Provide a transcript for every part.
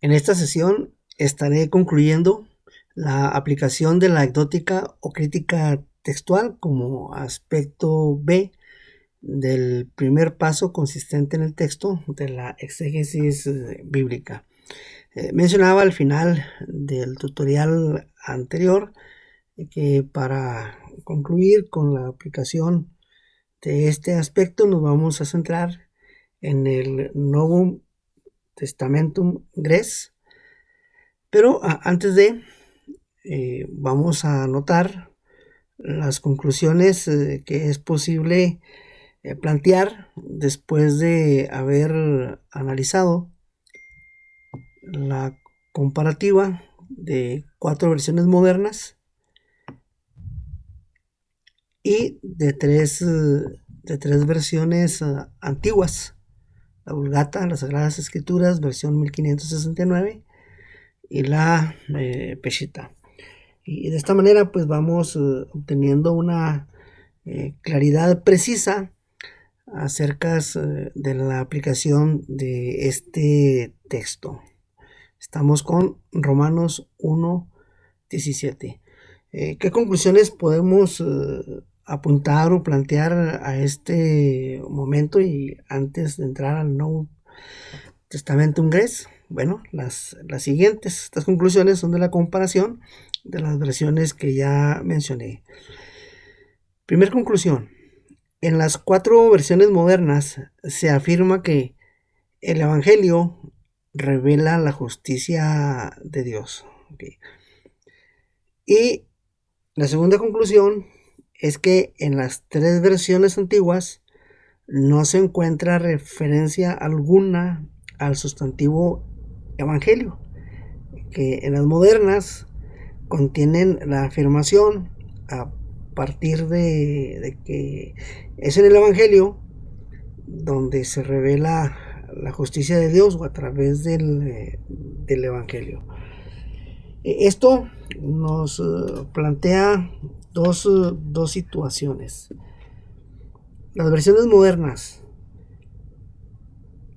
En esta sesión estaré concluyendo la aplicación de la anecdótica o crítica textual como aspecto B del primer paso consistente en el texto de la exégesis bíblica. Mencionaba al final del tutorial anterior que para concluir con la aplicación de este aspecto nos vamos a centrar en el Novum Testamentum Gres, pero antes de vamos a anotar las conclusiones que es posible plantear después de haber analizado la comparativa de 4 versiones modernas y de tres versiones antiguas: la Vulgata, las Sagradas Escrituras, versión 1569, y la Peshitta. Y de esta manera pues vamos obteniendo una claridad precisa acerca de la aplicación de este texto. Estamos con Romanos 1:17. ¿Qué conclusiones podemos apuntar o plantear a este momento y antes de entrar al Nuevo Testamento Gres? Bueno, las siguientes. Estas conclusiones son de la comparación de las versiones que ya mencioné. Primera conclusión: en las 4 versiones modernas se afirma que el Evangelio revela la justicia de Dios. Okay. Y la segunda conclusión es que en las 3 versiones antiguas no se encuentra referencia alguna al sustantivo Evangelio, que en las modernas contienen la afirmación a partir de que es en el Evangelio donde se revela la justicia de Dios, o a través del Evangelio. Esto nos plantea dos situaciones. Las versiones modernas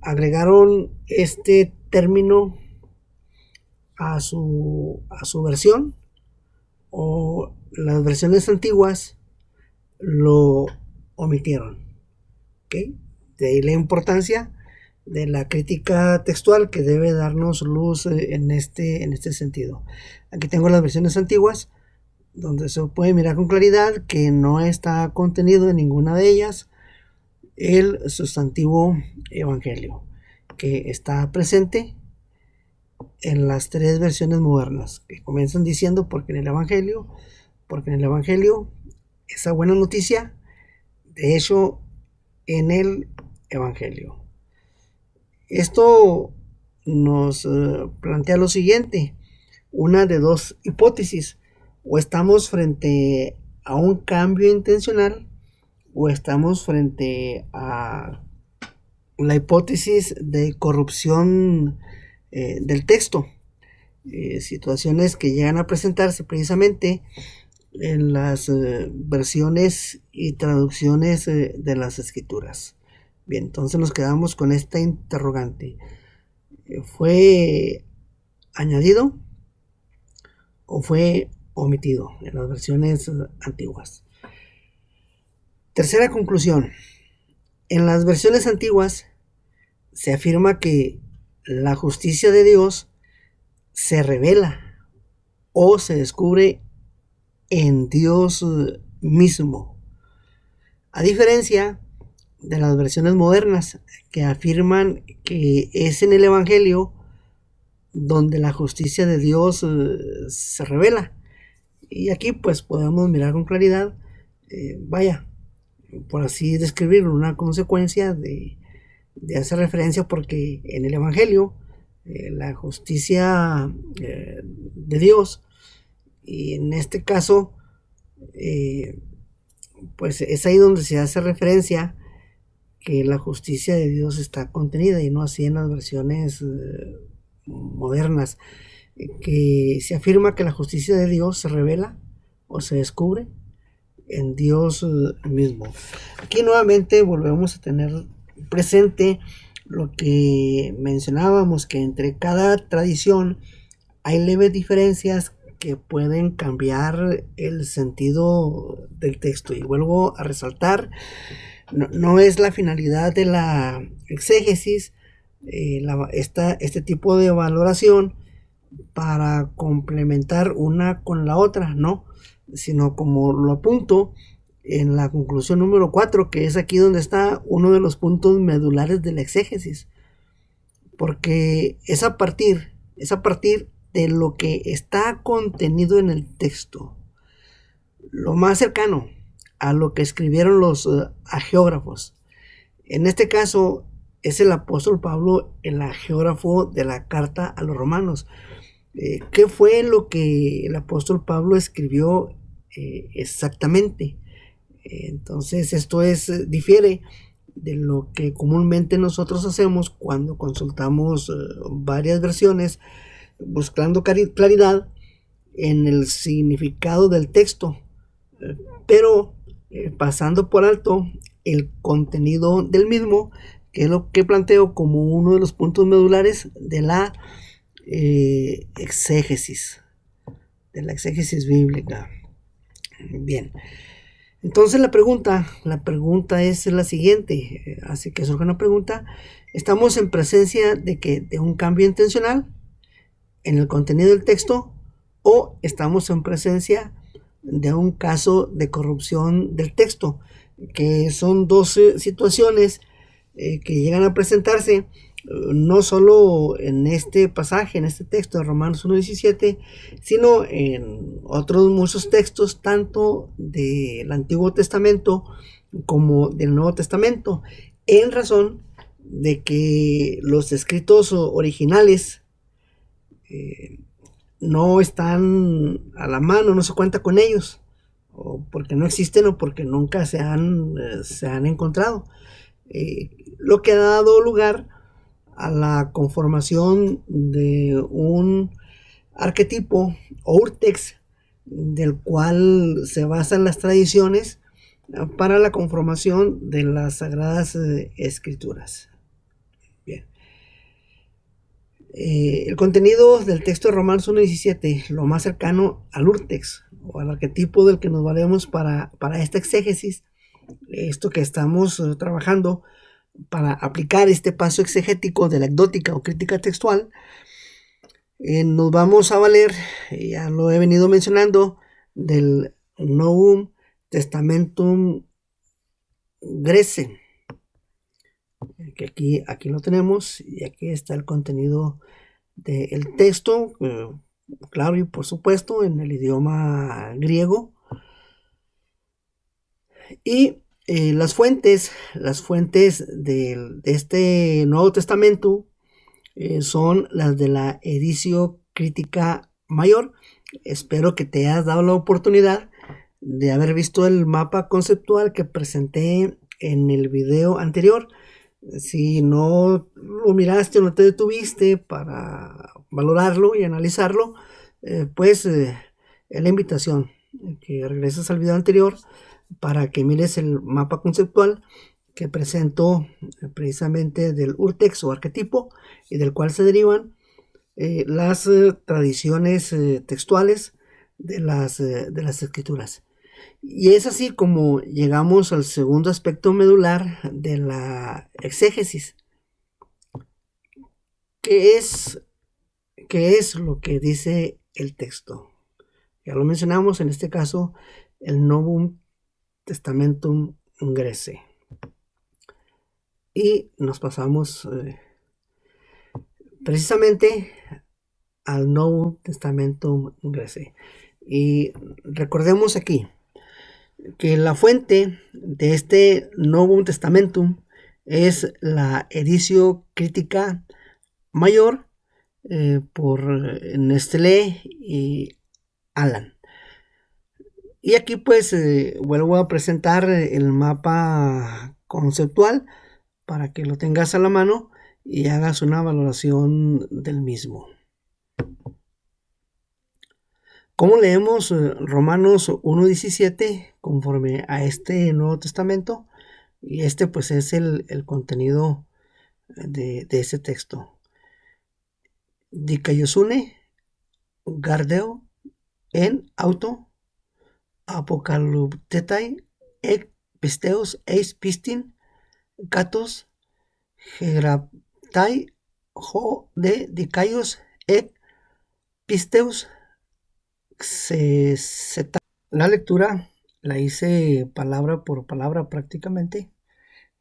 agregaron este término a su versión, o las versiones antiguas lo omitieron. ¿Okay? De ahí la importancia de la crítica textual, que debe darnos luz en este sentido. Aquí tengo las versiones antiguas, donde se puede mirar con claridad que no está contenido en ninguna de ellas el sustantivo Evangelio, que está presente en las 3 versiones modernas, que comienzan diciendo porque en el Evangelio, esa buena noticia, de hecho, en el Evangelio. Esto nos plantea lo siguiente: una de dos hipótesis: o estamos frente a un cambio intencional, o estamos frente a la hipótesis de corrupción del texto, situaciones que llegan a presentarse precisamente en las versiones y traducciones de las escrituras. Bien, entonces nos quedamos con esta interrogante: ¿fue añadido o fue omitido en las versiones antiguas? Tercera conclusión: en las versiones antiguas se afirma que la justicia de Dios se revela o se descubre en Dios mismo, a diferencia de las versiones modernas, que afirman que es en el Evangelio donde la justicia de Dios se revela. Y aquí pues podemos mirar con claridad, por así describirlo, una consecuencia de hacer referencia, porque en el Evangelio la justicia de Dios, y en este caso pues es ahí donde se hace referencia que la justicia de Dios está contenida, y no así en las versiones modernas, que se afirma que la justicia de Dios se revela o se descubre en Dios mismo. Aquí nuevamente volvemos a tener presente lo que mencionábamos, que entre cada tradición hay leves diferencias que pueden cambiar el sentido del texto. Y vuelvo a resaltar, no es la finalidad de la exégesis este tipo de valoración para complementar una con la otra, no, sino como lo apunto en la conclusión número 4, que es aquí donde está uno de los puntos medulares de la exégesis, porque es a partir de lo que está contenido en el texto, lo más cercano a lo que escribieron los hagiógrafos. En este caso es el apóstol Pablo, el hagiógrafo de la carta a los romanos. ¿Qué fue lo que el apóstol Pablo escribió exactamente? Entonces esto difiere de lo que comúnmente nosotros hacemos cuando consultamos varias versiones buscando claridad en el significado del texto, pero pasando por alto el contenido del mismo, que es lo que planteo como uno de los puntos medulares de la exégesis bíblica. Bien, entonces la pregunta es la siguiente, así que surge una pregunta: ¿estamos en presencia de un cambio intencional en el contenido del texto, o estamos en presencia de un caso de corrupción del texto? Que son dos situaciones que llegan a presentarse no solo en este pasaje, en este texto de Romanos 1:17, sino en otros muchos textos, tanto del Antiguo Testamento como del Nuevo Testamento, en razón de que los escritos originales no están a la mano, no se cuenta con ellos, o porque no existen o porque nunca se han encontrado, lo que ha dado lugar a la conformación de un arquetipo o urtext del cual se basan las tradiciones para la conformación de las Sagradas Escrituras. Bien. El contenido del texto de Romanos 1:17, lo más cercano al urtext o al arquetipo del que nos valemos para esta exégesis, esto que estamos trabajando para aplicar este paso exegético de la ecdótica o crítica textual, nos vamos a valer, ya lo he venido mencionando, del Novum Testamentum Graece, que aquí lo tenemos, y aquí está el contenido del texto, claro, y por supuesto en el idioma griego. Y las fuentes de este Nuevo Testamento son las de la Editio Critica Mayor. Espero que te hayas dado la oportunidad de haber visto el mapa conceptual que presenté en el video anterior. Si no lo miraste o no te detuviste para valorarlo y analizarlo, pues es la invitación que regreses al video anterior para que mires el mapa conceptual que presento precisamente del urtext o arquetipo, y del cual se derivan las tradiciones textuales de las escrituras. Y es así como llegamos al segundo aspecto medular de la exégesis. ¿Qué es lo que dice el texto? Ya lo mencionamos, en este caso, el Novum Testamentum Graece. Y nos pasamos precisamente al Nuevo Testamentum Graece. Y recordemos aquí que la fuente de este Novum Testamentum es la Editio Critica Mayor por Nestlé y Alan. Y aquí pues vuelvo a presentar el mapa conceptual para que lo tengas a la mano y hagas una valoración del mismo. ¿Cómo leemos Romanos 1:17 conforme a este Nuevo Testamento? Y este pues es el contenido de ese texto. Dikaiosune, Gardeo, en auto, apocaluptetai, ek pisteos, eis pistin, katos, gegraptai, jo de dikaios, ek pisteus, xeseta. La lectura la hice palabra por palabra prácticamente,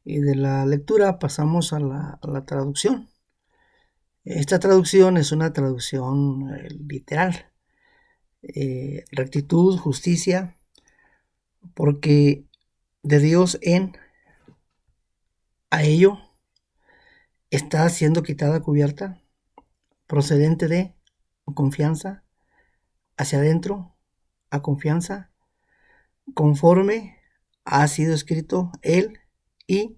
y de la lectura pasamos a la traducción. Esta traducción es una traducción literal. Rectitud, justicia, porque de Dios a ello está siendo quitada cubierta, procedente de confianza, hacia adentro, a confianza, conforme ha sido escrito él y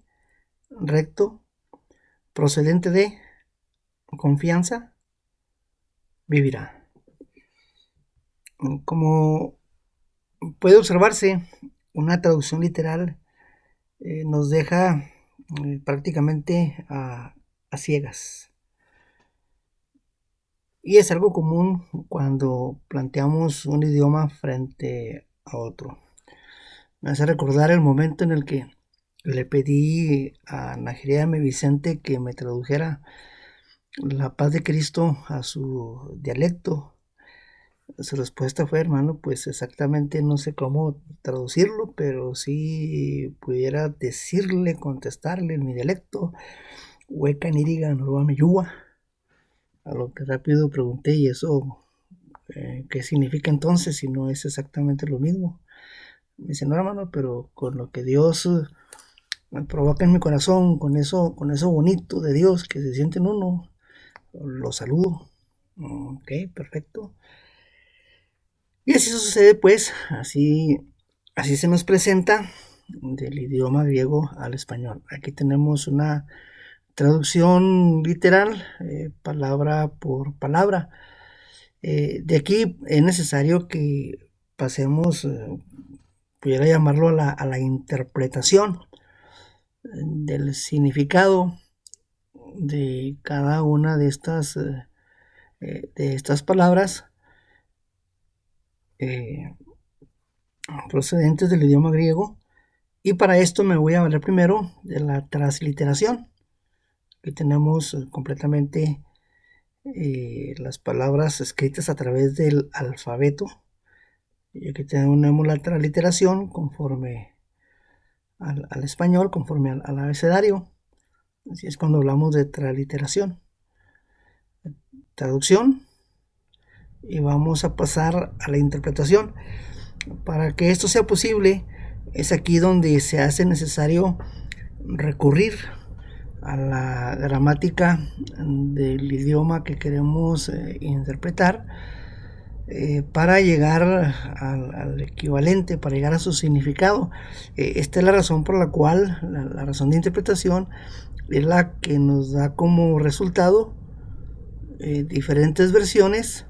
recto, procedente de confianza, vivirá. Como puede observarse, una traducción literal nos deja prácticamente a ciegas. Y es algo común cuando planteamos un idioma frente a otro. Me hace recordar el momento en el que le pedí a Najeriame Vicente que me tradujera la paz de Cristo a su dialecto. Su respuesta fue: hermano, pues exactamente no sé cómo traducirlo, pero si pudiera decirle, contestarle en mi dialecto, hueca niriga norba yuwa. A lo que rápido pregunté: ¿y eso qué significa entonces si no es exactamente lo mismo? Me dice: no, hermano, pero con lo que Dios me provoca en mi corazón, con eso bonito de Dios que se siente en uno, lo saludo. Ok, perfecto. Y así sucede, pues, así se nos presenta del idioma griego al español. Aquí tenemos una traducción literal, palabra por palabra. De aquí es necesario que pasemos, pudiera llamarlo a la interpretación del significado de cada una de estas palabras procedentes del idioma griego, y para esto me voy a valer primero de la transliteración. Aquí tenemos completamente las palabras escritas a través del alfabeto, y aquí tenemos la transliteración conforme al español, conforme al abecedario. Así es cuando hablamos de transliteración. Traducción, y vamos a pasar a la interpretación. Para que esto sea posible, es aquí donde se hace necesario recurrir a la gramática del idioma que queremos interpretar, para llegar al equivalente, para llegar a su significado. Esta es la razón por la cual la razón de interpretación es la que nos da como resultado diferentes versiones.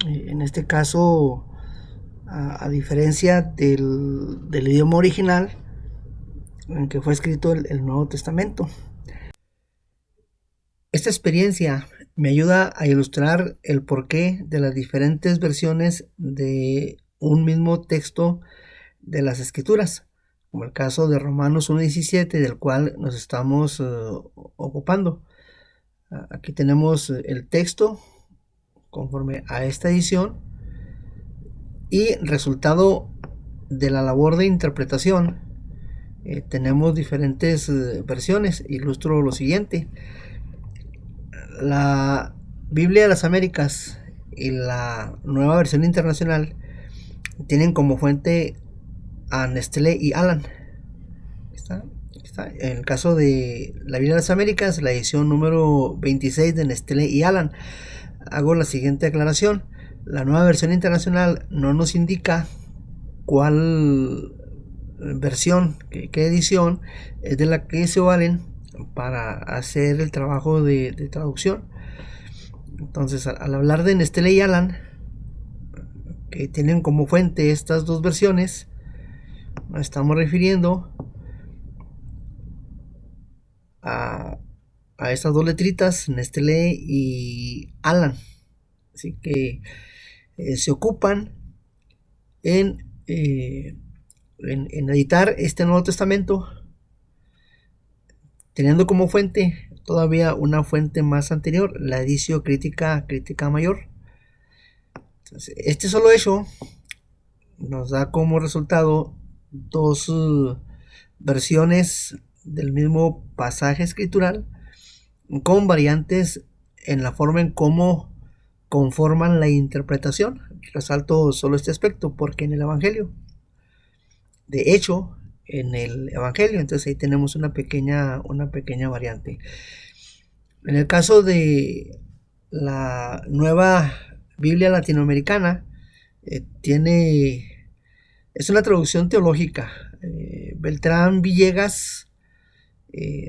En este caso, a diferencia del idioma original en que fue escrito el Nuevo Testamento. Esta experiencia me ayuda a ilustrar el porqué de las diferentes versiones de un mismo texto de las Escrituras, como el caso de Romanos 1:17, del cual nos estamos ocupando. Aquí tenemos el texto conforme a esta edición, y resultado de la labor de interpretación tenemos diferentes versiones. Ilustro lo siguiente: la Biblia de las Américas y la Nueva Versión Internacional tienen como fuente a Nestlé y Aland. ¿Está? En el caso de la Biblia de las Américas, la edición número 26 de Nestlé y Aland, hago la siguiente aclaración: la Nueva Versión Internacional no nos indica cuál versión, qué edición es de la que se valen para hacer el trabajo de traducción. Entonces, al hablar de Nestlé y Aland, que tienen como fuente estas dos versiones, nos estamos refiriendo a a estas dos letritas, Nestlé y Alan. Así que se ocupan en, en editar este Nuevo Testamento, teniendo como fuente todavía una fuente más anterior, la Editio Crítica Mayor. Entonces, este solo hecho nos da como resultado dos versiones del mismo pasaje escritural con variantes en la forma en cómo conforman la interpretación. Resalto solo este aspecto porque en el Evangelio, de hecho, en el Evangelio, entonces ahí tenemos una pequeña variante. En el caso de la nueva Biblia latinoamericana, es una traducción teológica. Beltrán Villegas,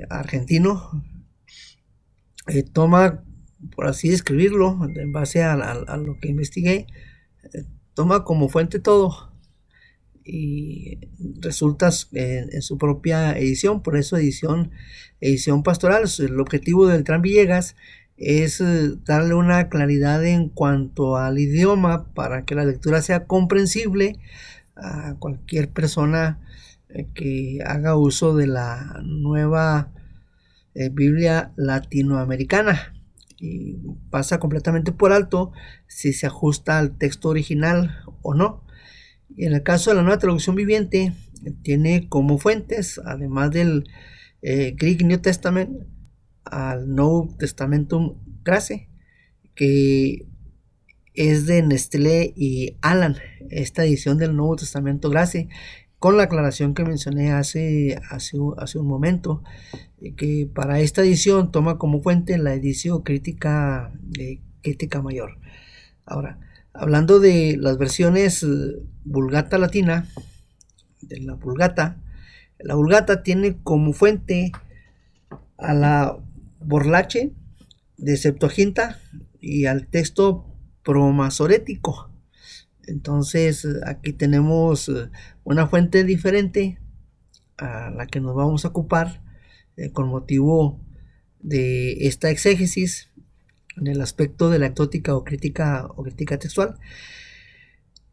argentino, toma, por así describirlo, en base a lo que investigué, toma como fuente todo y resulta en su propia edición, por eso edición pastoral. El objetivo del Beltrán Villegas es darle una claridad en cuanto al idioma para que la lectura sea comprensible a cualquier persona que haga uso de la nueva Biblia latinoamericana, y pasa completamente por alto si se ajusta al texto original o no. Y en el caso de la nueva traducción viviente, tiene como fuentes, además del Greek New Testament, al Nuevo Testamentum Grace, que es de Nestlé y Alan, esta edición del Nuevo Testamento Grace, con la aclaración que mencioné hace un momento, que para esta edición toma como fuente la Editio Crítica Mayor. Ahora, hablando de las versiones Vulgata Latina, de la Vulgata tiene como fuente a la Borlache de Septuaginta y al texto promasorético. Entonces aquí tenemos una fuente diferente a la que nos vamos a ocupar con motivo de esta exégesis en el aspecto de la ectótica o crítica textual.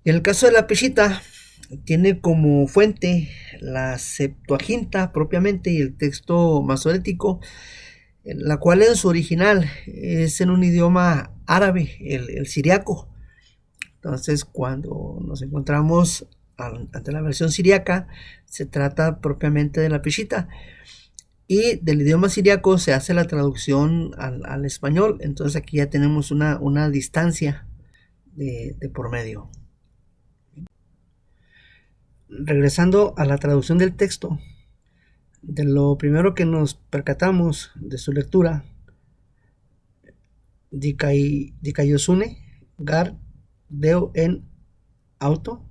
En el caso de la Peshitta, tiene como fuente la Septuaginta propiamente y el texto masorético, la cual en su original es en un idioma árabe, el siriaco. Entonces, cuando nos encontramos ante la versión siriaca, se trata propiamente de la Peshitta, y del idioma siriaco se hace la traducción al español. Entonces aquí ya tenemos una distancia de por medio. Regresando a la traducción del texto, de lo primero que nos percatamos de su lectura, Dikaiosune Gar Deo en auto,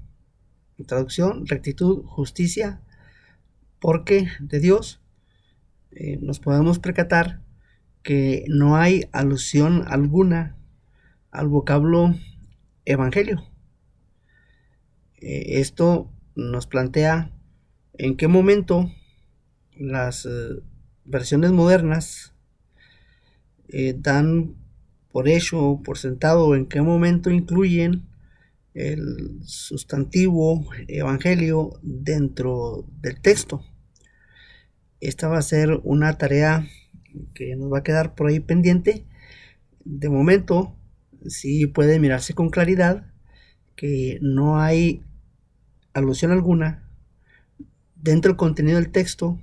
traducción, rectitud, justicia, porque de Dios, nos podemos percatar que no hay alusión alguna al vocablo evangelio. Esto nos plantea en qué momento las versiones modernas dan por hecho, por sentado, en qué momento incluyen el sustantivo evangelio dentro del texto. Esta va a ser una tarea que nos va a quedar por ahí pendiente. De momento, sí puede mirarse con claridad que no hay alusión alguna dentro del contenido del texto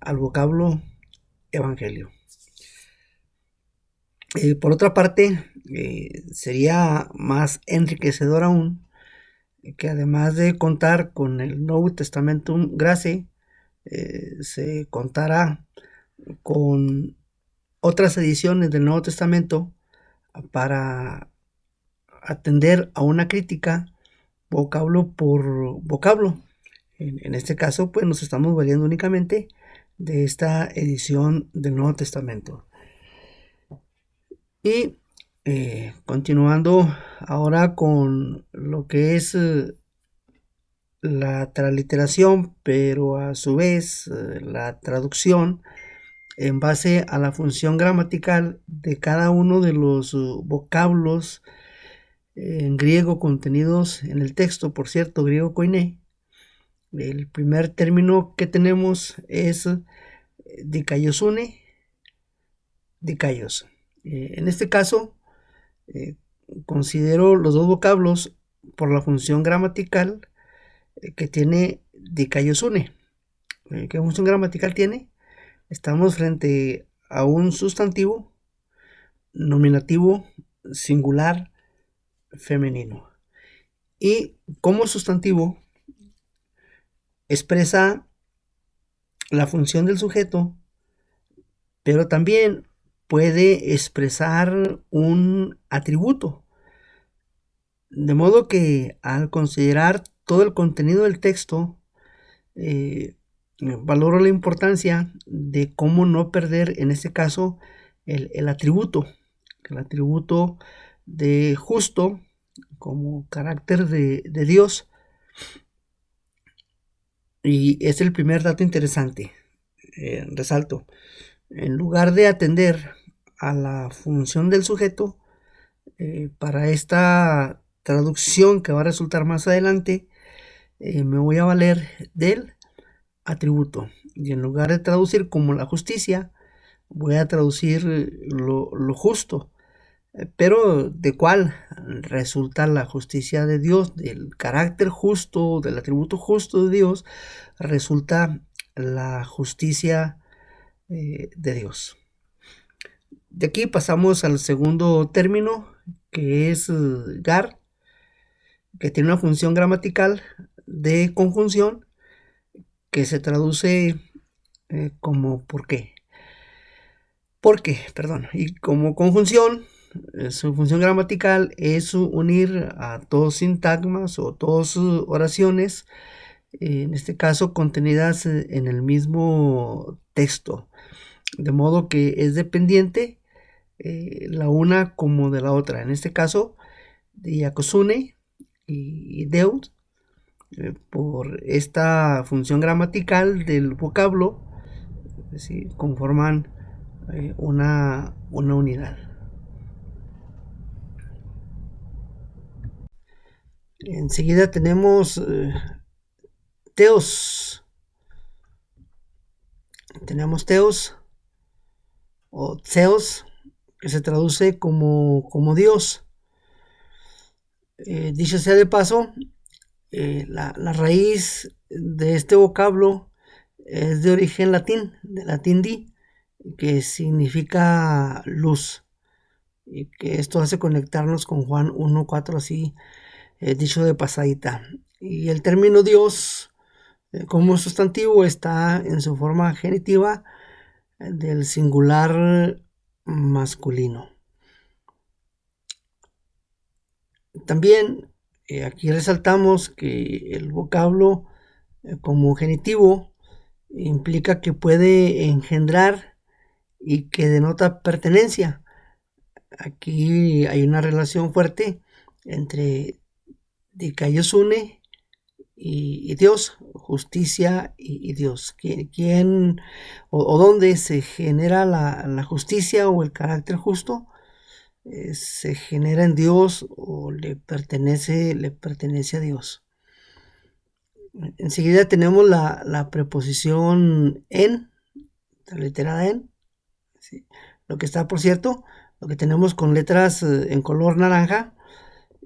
al vocablo evangelio. Por otra parte, sería más enriquecedor aún que, además de contar con el Nuevo Testamentum Grace, se contará con otras ediciones del Nuevo Testamento para atender a una crítica vocablo por vocablo. En este caso, pues nos estamos valiendo únicamente de esta edición del Nuevo Testamento. Y continuando ahora con lo que es la transliteración, pero a su vez la traducción en base a la función gramatical de cada uno de los vocablos en griego contenidos en el texto, por cierto, griego koiné. El primer término que tenemos es dikaiosune, dikaios. En este caso, considero los dos vocablos por la función gramatical que tiene dikaiosune. ¿Qué función gramatical tiene? Estamos frente a un sustantivo nominativo singular femenino. Y como sustantivo expresa la función del sujeto, pero también puede expresar un atributo. De modo que al considerar todo el contenido del texto, valoro la importancia de cómo no perder en este caso el atributo de justo como carácter de Dios. Y es el primer dato interesante. Resalto, en lugar de atender a la función del sujeto, para esta traducción que va a resultar más adelante, me voy a valer del atributo. Y en lugar de traducir como la justicia, voy a traducir lo justo. Pero ¿de cuál resulta la justicia de Dios? Del carácter justo, del atributo justo de Dios, resulta la justicia de Dios. De aquí pasamos al segundo término, que es gar, que tiene una función gramatical de conjunción que se traduce como por qué. ¿Por qué? Perdón. Y como conjunción, su función gramatical es unir a dos sintagmas o dos oraciones, en este caso contenidas en el mismo texto, de modo que es dependiente la una como de la otra. En este caso, diakosune y deud, por esta función gramatical del vocablo, ¿sí?, conforman una unidad. Enseguida tenemos teos. Tenemos teos o theos, que se traduce como Dios. Dicho sea de paso, la raíz de este vocablo es de origen latín, de latín di, que significa luz, y que esto hace conectarnos con Juan 1:4, así dicho de pasadita. Y el término Dios como sustantivo está en su forma genitiva del singular masculino. También aquí resaltamos que el vocablo como genitivo implica que puede engendrar y que denota pertenencia. Aquí hay una relación fuerte entre dikaiosune y Dios, justicia y Dios. ¿Quién o dónde se genera la justicia o el carácter justo? Se genera en Dios o le pertenece a Dios. Enseguida tenemos la preposición en, transliterada en, ¿sí? Lo que está, por cierto, lo que tenemos con letras en color naranja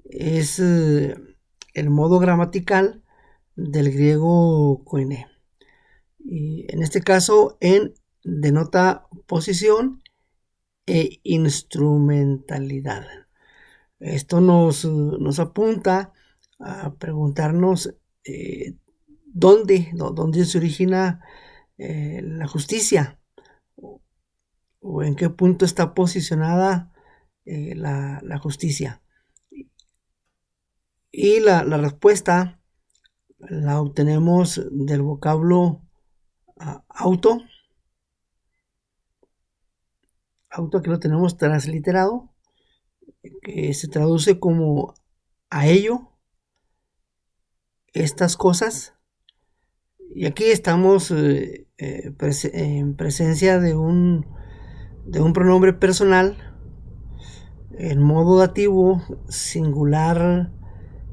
es el modo gramatical del griego koiné. Y en este caso, en denota posición e instrumentalidad. Esto nos apunta a preguntarnos dónde se origina la justicia, o en qué punto está posicionada la justicia. Y la respuesta la obtenemos del vocablo auto. Auto, que lo tenemos transliterado, que se traduce como a ello, estas cosas. Y aquí estamos en presencia de un pronombre personal en modo dativo singular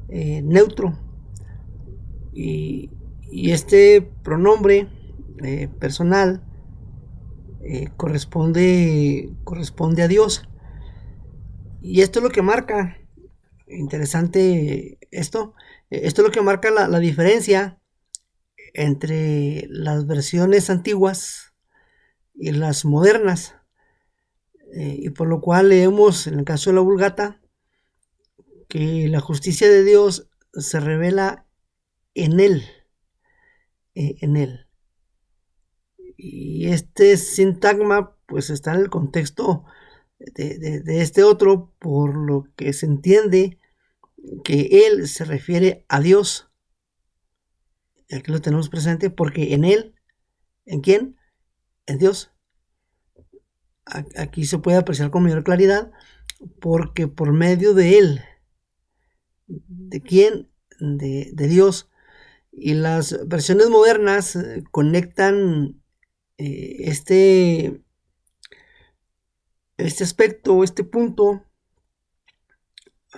neutro. Y este pronombre personal corresponde a Dios. Y esto es lo que marca, interesante esto es lo que marca la diferencia entre las versiones antiguas y las modernas. Y por lo cual leemos en el caso de la Vulgata que la justicia de Dios se revela en él, en él. Y este sintagma pues está en el contexto de este otro, por lo que se entiende que él se refiere a Dios. Aquí lo tenemos presente porque en él, ¿en quién? En Dios. Aquí se puede apreciar con mayor claridad porque por medio de él, ¿de quién? De Dios. Y las versiones modernas conectan este aspecto, este punto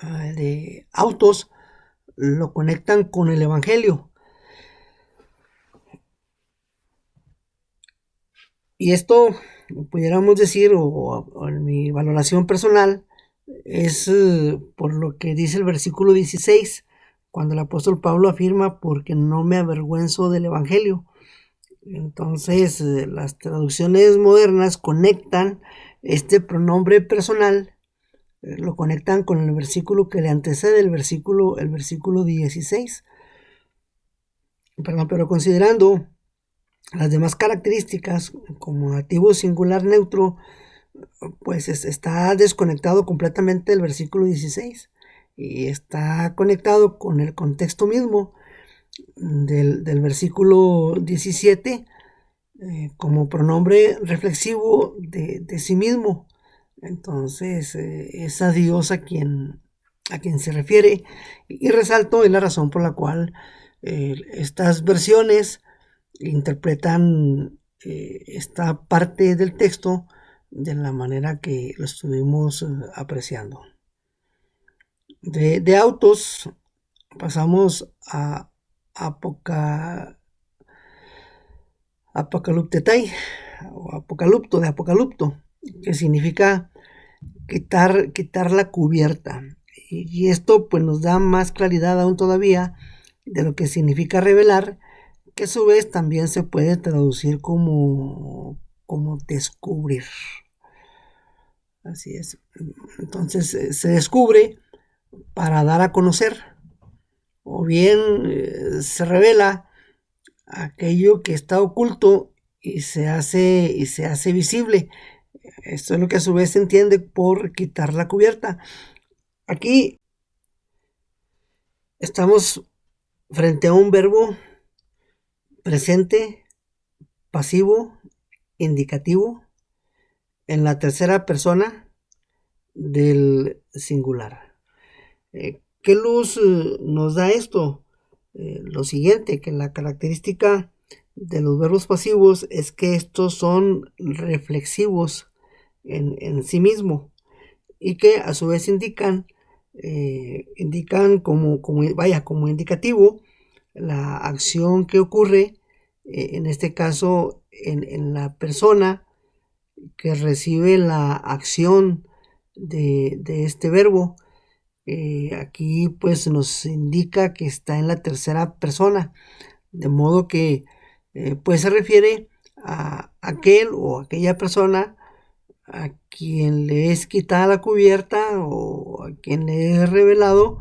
de autos, lo conectan con el Evangelio. Y esto, pudiéramos decir, o en mi valoración personal, es por lo que dice el versículo 16, cuando el apóstol Pablo afirma, porque no me avergüenzo del Evangelio. Entonces, las traducciones modernas conectan este pronombre personal, lo conectan con el versículo que le antecede, el versículo 16. Pero considerando las demás características como dativo singular neutro, pues está desconectado completamente del versículo 16 y está conectado con el contexto mismo del versículo 17 como pronombre reflexivo de sí mismo. Entonces es a Dios a quien se refiere, y resalto es la razón por la cual estas versiones interpretan esta parte del texto de la manera que lo estuvimos apreciando. De autos pasamos a apocaluptetai o apocalupto, que significa quitar la cubierta. Y esto pues nos da más claridad aún todavía de lo que significa revelar, que a su vez también se puede traducir como descubrir. Así es. Entonces se descubre para dar a conocer, o bien se revela aquello que está oculto y se hace visible. Esto es lo que a su vez se entiende por quitar la cubierta. Aquí estamos frente a un verbo presente, pasivo, indicativo, en la tercera persona del singular. ¿Qué luz nos da esto? Lo siguiente, que la característica de los verbos pasivos es que estos son reflexivos en sí mismo, y que a su vez indican como indicativo la acción que ocurre, en este caso en la persona que recibe la acción de este verbo. Aquí pues nos indica que está en la tercera persona, de modo que pues se refiere a aquel o aquella persona a quien le es quitada la cubierta o a quien le es revelado,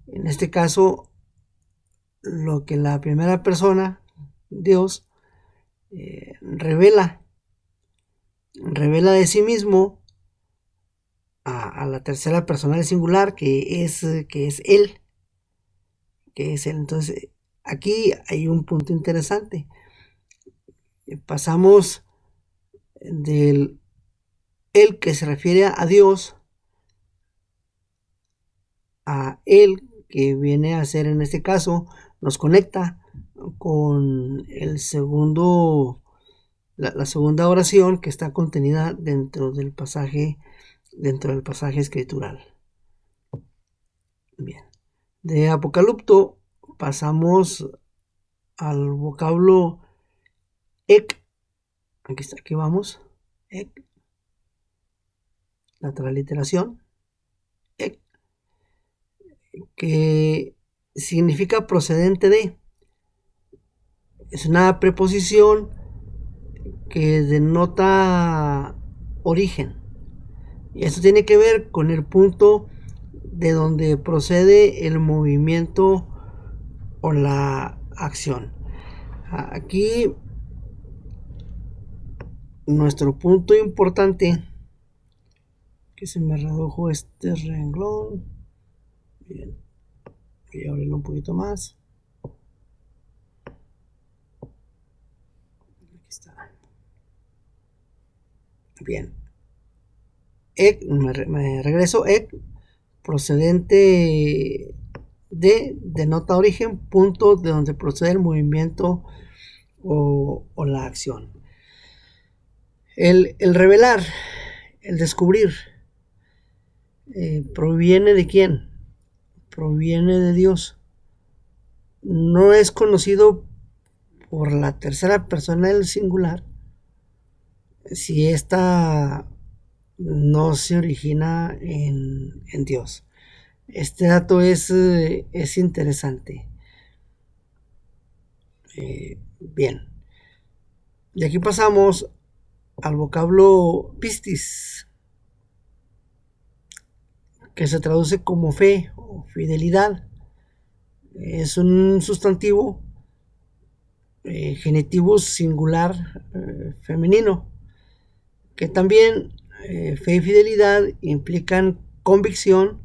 en este caso, lo que la primera persona, Dios, revela de sí mismo a la tercera persona del singular, que es él. Entonces, aquí hay un punto interesante. Pasamos del él que se refiere a Dios a él que viene a ser, en este caso, nos conecta con el segundo la segunda oración que está contenida dentro del pasaje escritural. Bien. De apocalipto pasamos al vocablo ek. Aquí está, aquí vamos. Ek. La transliteración. Ek. Que significa procedente de. Es una preposición que denota origen. Y esto tiene que ver con el punto de donde procede el movimiento o la acción. Aquí nuestro punto importante, que se me redujo este renglón. Bien, voy a abrirlo un poquito más. Aquí está. Bien. Ek, me regreso. Ek, procedente de, denota origen, punto de donde procede el movimiento o la acción. El revelar, el descubrir, ¿proviene de quién? Proviene de Dios. No es conocido por la tercera persona del singular si ésta no se origina en Dios. Este dato es interesante. Bien. Y aquí pasamos al vocablo pistis, que se traduce como fe o fidelidad. Es un sustantivo genitivo singular femenino, que también fe y fidelidad implican convicción,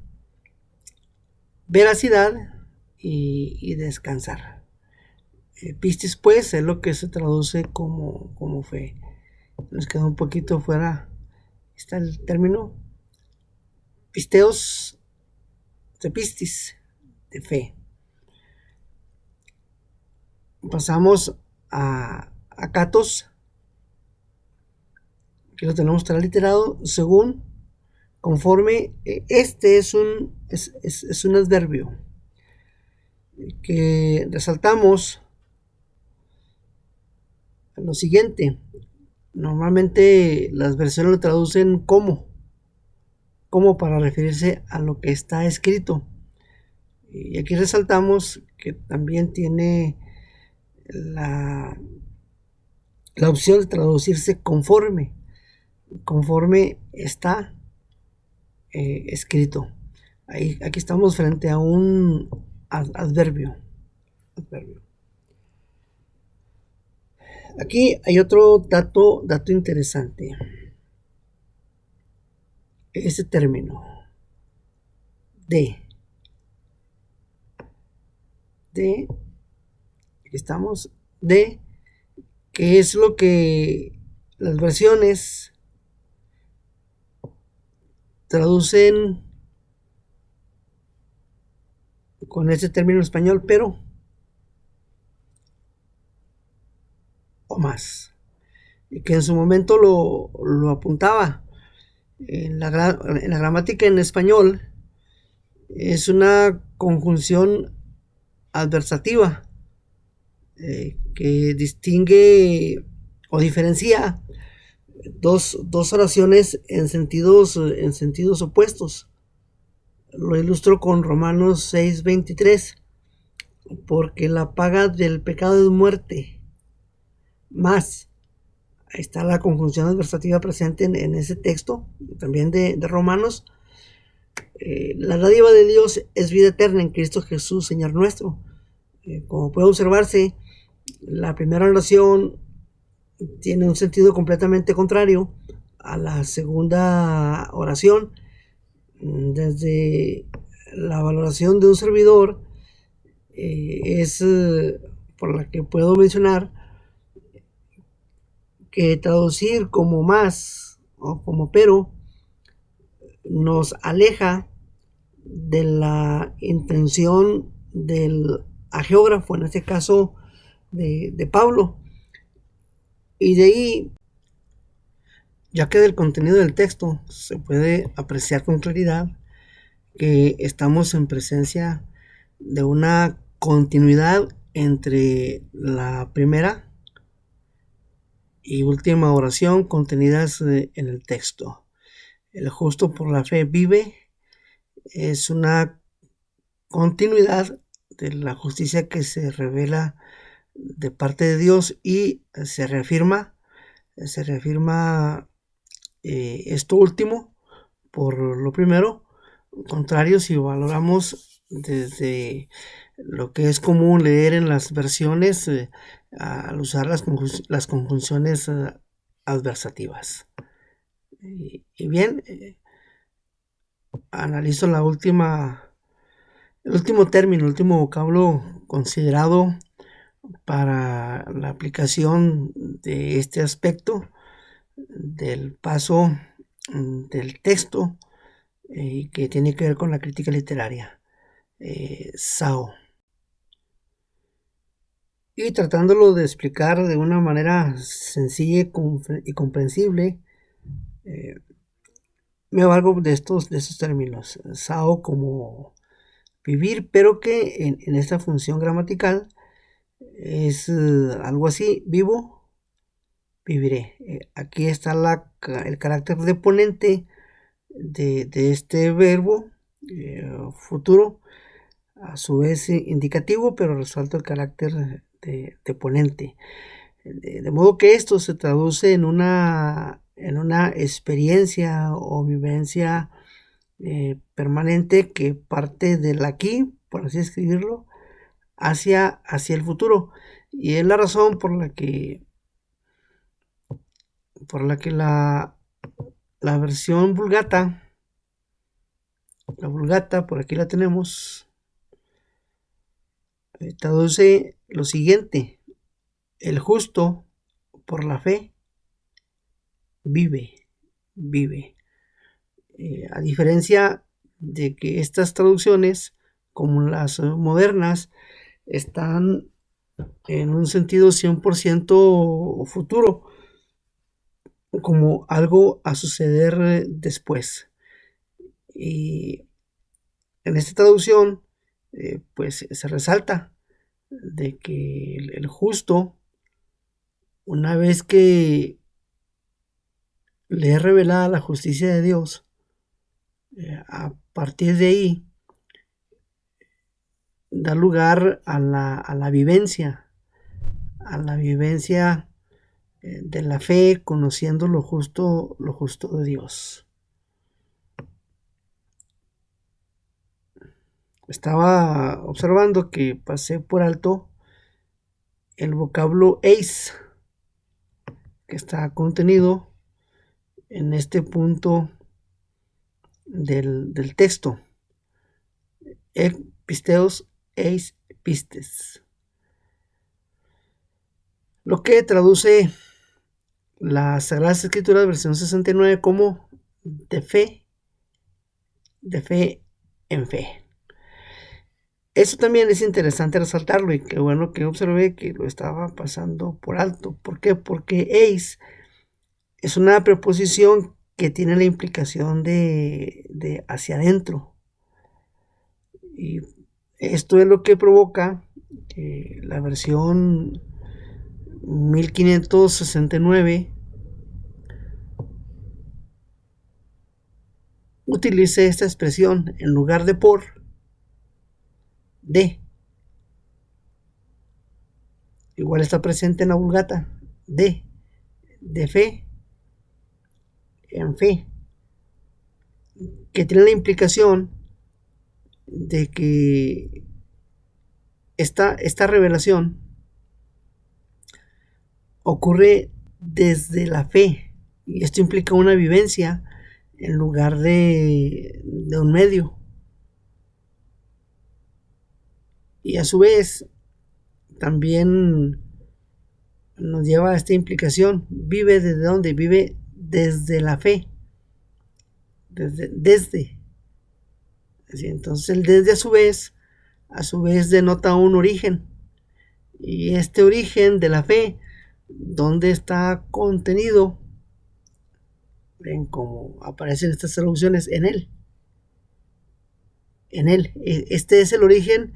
veracidad y descansar. Pistis, pues, es lo que se traduce como fe. Nos queda un poquito fuera, está el término pisteos, de pistis, de fe. Pasamos a katos, que lo tenemos transliterado según, conforme. Este es un adverbio que resaltamos lo siguiente. Normalmente las versiones lo traducen como para referirse a lo que está escrito. Y aquí resaltamos que también tiene la opción de traducirse conforme está escrito. Aquí estamos frente a un adverbio. Aquí hay otro dato interesante. Este término de, aquí estamos, de, que es lo que las versiones traducen con ese término en español, pero o más, y que en su momento lo apuntaba. En la gramática en español es una conjunción adversativa que distingue o diferencia dos oraciones en sentidos opuestos. Lo ilustro con Romanos 6:23, porque la paga del pecado es muerte, más. Ahí está la conjunción adversativa presente en ese texto, también de Romanos. La dádiva de Dios es vida eterna en Cristo Jesús, Señor nuestro. Como puede observarse, la primera oración tiene un sentido completamente contrario a la segunda oración. Desde la valoración de un servidor, es por la que puedo mencionar que traducir como más o como pero nos aleja de la intención del hagiógrafo, en este caso de Pablo, Y de ahí, ya que del contenido del texto se puede apreciar con claridad que estamos en presencia de una continuidad entre la primera y última oración contenidas en el texto. El justo por la fe vive es una continuidad de la justicia que se revela de parte de Dios y se reafirma esto último por lo primero. Contrario, si valoramos desde lo que es común leer en las versiones al usar las conjunciones adversativas. Y bien, analizo el último término, el último vocablo considerado para la aplicación de este aspecto del paso del texto que tiene que ver con la crítica literaria, Sao. Y tratándolo de explicar de una manera sencilla y comprensible, me valgo de estos términos. Sao como vivir, pero que en esta función gramatical es algo así: vivo, viviré. Aquí está el carácter deponente de este verbo futuro, a su vez indicativo, pero resalta el carácter de ponente. De modo que esto se traduce en una experiencia o vivencia permanente que parte del aquí, por así escribirlo, hacia el futuro. Y es la razón por la que la versión Vulgata, por aquí la tenemos, traduce lo siguiente: el justo por la fe vive. A diferencia de que estas traducciones, como las modernas, están en un sentido 100% futuro, como algo a suceder después. Y en esta traducción, pues se resalta de que el justo, una vez que le es revelada la justicia de Dios, a partir de ahí da lugar a la vivencia, de la fe, conociendo lo justo de Dios. Estaba observando que pasé por alto el vocablo eis, que está contenido en este punto del texto. Ek pisteos eis pistes. Lo que traduce las Sagradas Escrituras, versión 69, como de fe en fe. Eso también es interesante resaltarlo, y qué bueno que observé que lo estaba pasando por alto. ¿Por qué? Porque eis es una preposición que tiene la implicación de hacia adentro. Y esto es lo que provoca que la versión 1569 utilice esta expresión en lugar de por, de. Igual está presente en la Vulgata, de fe en fe, que tiene la implicación de que esta revelación ocurre desde la fe, y esto implica una vivencia en lugar de un medio. Y a su vez también nos lleva a esta implicación: vive desde dónde, vive desde la fe, desde. Así, entonces el desde a su vez denota un origen, y este origen de la fe ¿Dónde está contenido? Ven cómo aparecen estas traducciones en él. En él. Este es el origen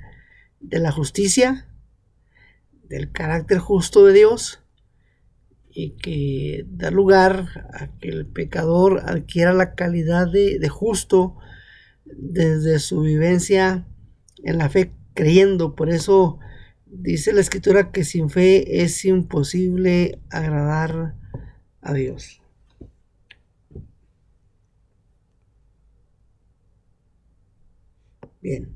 de la justicia, del carácter justo de Dios, y que da lugar a que el pecador adquiera la calidad de justo desde su vivencia en la fe, creyendo. Por eso dice la Escritura que sin fe es imposible agradar a Dios. Bien.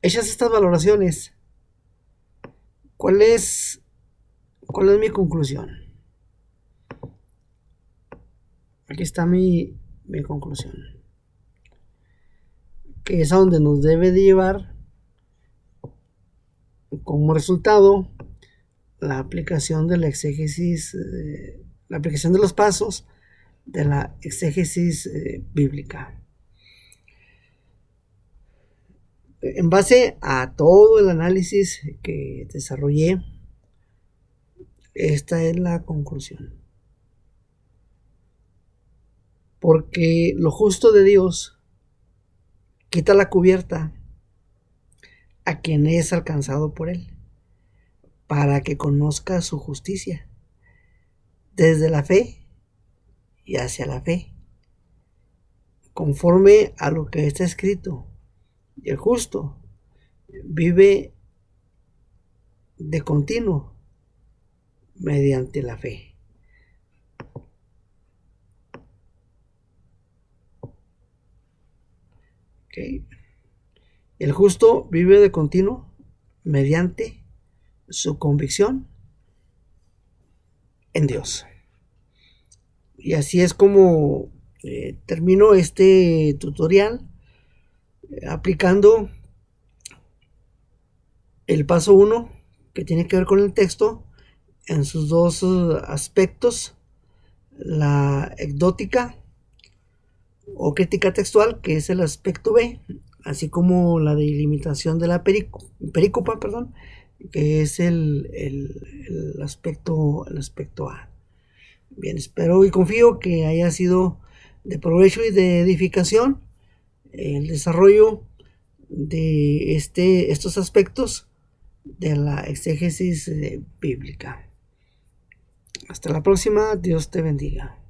Hechas estas valoraciones, ¿cuál es mi conclusión? Aquí está mi conclusión, que es a donde nos debe de llevar como resultado la aplicación de la exégesis, la aplicación de los pasos de la exégesis bíblica. En base a todo el análisis que desarrollé, esta es la conclusión. Porque lo justo de Dios quita la cubierta a quien es alcanzado por él, para que conozca su justicia, desde la fe y hacia la fe, conforme a lo que está escrito. Y el justo vive de continuo mediante la fe. Okay. El justo vive de continuo mediante su convicción en Dios. Y así es como termino este tutorial aplicando el paso 1, que tiene que ver con el texto en sus dos aspectos: la ecdótica o crítica textual, que es el aspecto B, así como la delimitación de la perícopa, que es el aspecto A. Bien, espero y confío que haya sido de provecho y de edificación el desarrollo de estos aspectos de la exégesis bíblica. Hasta la próxima, Dios te bendiga.